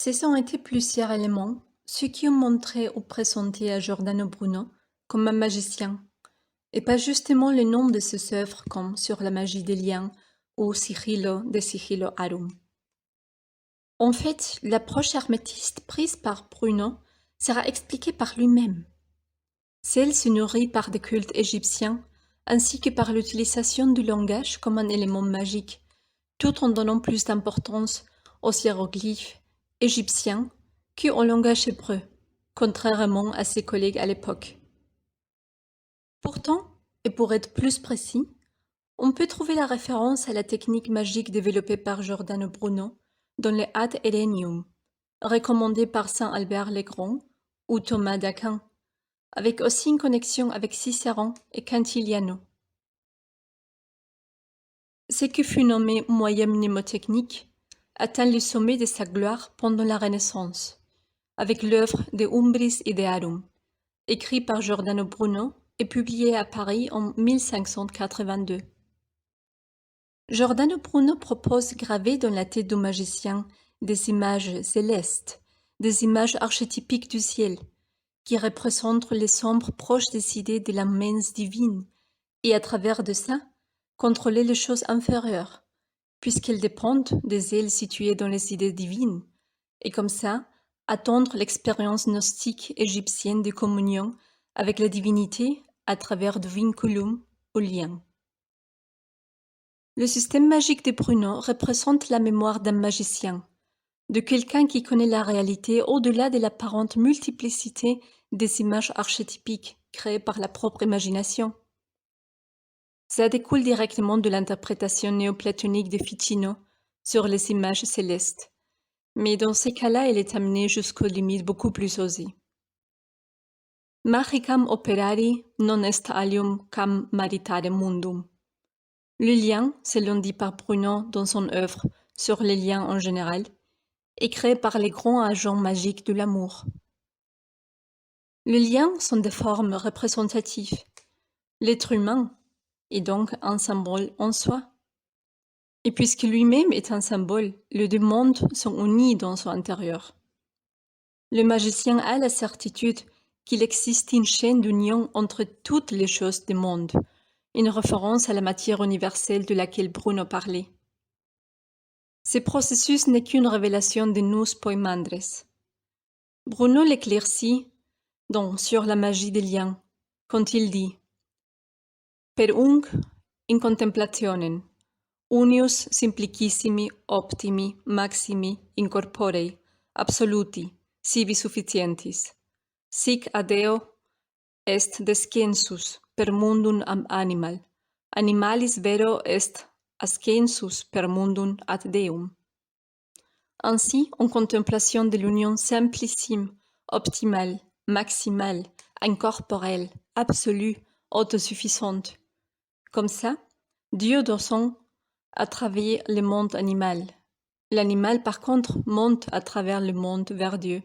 Ce sont été plusieurs éléments, ceux qui ont montré ou présenté à Giordano Bruno comme un magicien, et pas justement le nom de ses œuvres comme Sur la magie des liens ou Sigillo de Sigillo Arum. En fait, l'approche hermétiste prise par Bruno sera expliquée par lui-même. Celle se nourrit par des cultes égyptiens ainsi que par l'utilisation du langage comme un élément magique, tout en donnant plus d'importance aux hiéroglyphes égyptiens qu'au langage hébreu, contrairement à ses collègues à l'époque. Pourtant, et pour être plus précis, on peut trouver la référence à la technique magique développée par Giordano Bruno dans le Ad Edenium, recommandé par Saint Albert le Grand ou Thomas d'Aquin, avec aussi une connexion avec Cicéron et Quintiliano. Ce qui fut nommé moyen mnémotechnique atteint le sommet de sa gloire pendant la Renaissance, avec l'œuvre de Umbris Idearum, écrit par Giordano Bruno et publié à Paris en 1582. Giordano Bruno propose graver dans la tête du magicien des images célestes, des images archétypiques du ciel, qui représentent les sombres proches des idées de la mens divine, et à travers de ça, contrôler les choses inférieures, puisqu'elles dépendent des ailes situées dans les idées divines, et comme ça, attendre l'expérience gnostique égyptienne de communion avec la divinité à travers du vinculum ou lien. Le système magique de Bruno représente la mémoire d'un magicien, de quelqu'un qui connaît la réalité au-delà de l'apparente multiplicité des images archétypiques créées par la propre imagination. Ça découle directement de l'interprétation néoplatonique de Ficino sur les images célestes, mais dans ces cas-là, elle est amenée jusqu'aux limites beaucoup plus osées. Magicam operari non est alium cam maritare mundum. Le lien, selon dit par Bruno dans son œuvre sur les liens en général, est créé par les grands agents magiques de l'amour. Les liens sont des formes représentatives. L'être humain est donc un symbole en soi. Et puisque lui-même est un symbole, les deux mondes sont unis dans son intérieur. Le magicien a la certitude qu'il existe une chaîne d'union entre toutes les choses du monde, une référence à la matière universelle de laquelle Bruno parlait. Ce processus n'est qu'une révélation de nous poimandres. Bruno l'éclaircit donc sur la magie des liens, quand il dit Per unc in contemplationem, unius simplicissimi optimi maximi incorporei, absoluti, sibi sufficientis, sic ad Deo est descensus per mundum animal, animalis vero est ascensus per mundum ad Deum. Ainsi, en contemplation de l'union simplissime, optimale, maximale, incorporelle, absolue, autosuffisante. Comme ça, Dieu descend à travers le monde animal. L'animal, par contre, monte à travers le monde vers Dieu.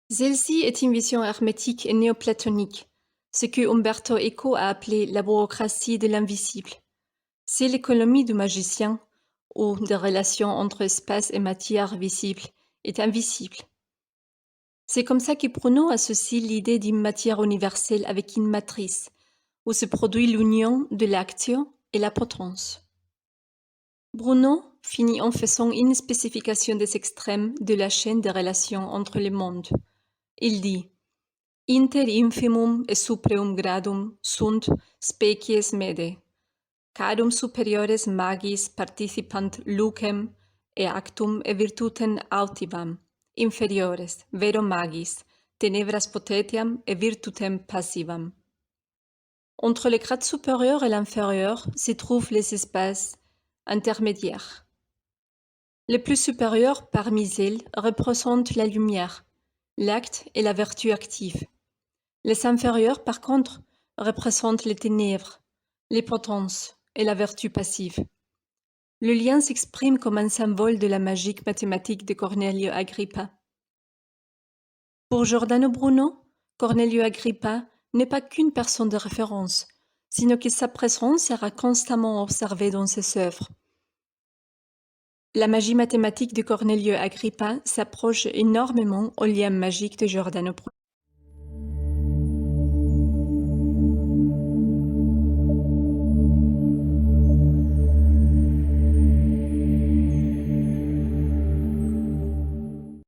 Celle-ci est une vision hermétique et néoplatonique, ce que Umberto Eco a appelé la bureaucratie de l'invisible. C'est l'économie du magicien, où des relations entre espace et matière visible est invisible. C'est comme ça que Bruno associe l'idée d'une matière universelle avec une matrice, où se produit l'union de l'action et la potence. Bruno finit en faisant une spécification des extrêmes de la chaîne des relations entre les mondes. Il dit « Inter infimum et supreum gradum sunt species mede, cadum superiores magis participant lucem et actum et virtutem autivam, inferiores, vero magis, tenebras potentiam et virtutem passivam. » Entre le grade supérieur et l'inférieur se trouvent les espaces intermédiaires. Les plus supérieurs parmi elles représentent la lumière, l'acte et la vertu active. Les inférieurs, par contre, représentent les ténèbres, les potences et la vertu passive. Le lien s'exprime comme un symbole de la magique mathématique de Cornelio Agrippa. Pour Giordano Bruno, Cornelio Agrippa n'est pas qu'une personne de référence, sino que sa présence sera constamment observée dans ses œuvres. La magie mathématique de Cornelio Agrippa s'approche énormément au lien magique de Giordano Bruno.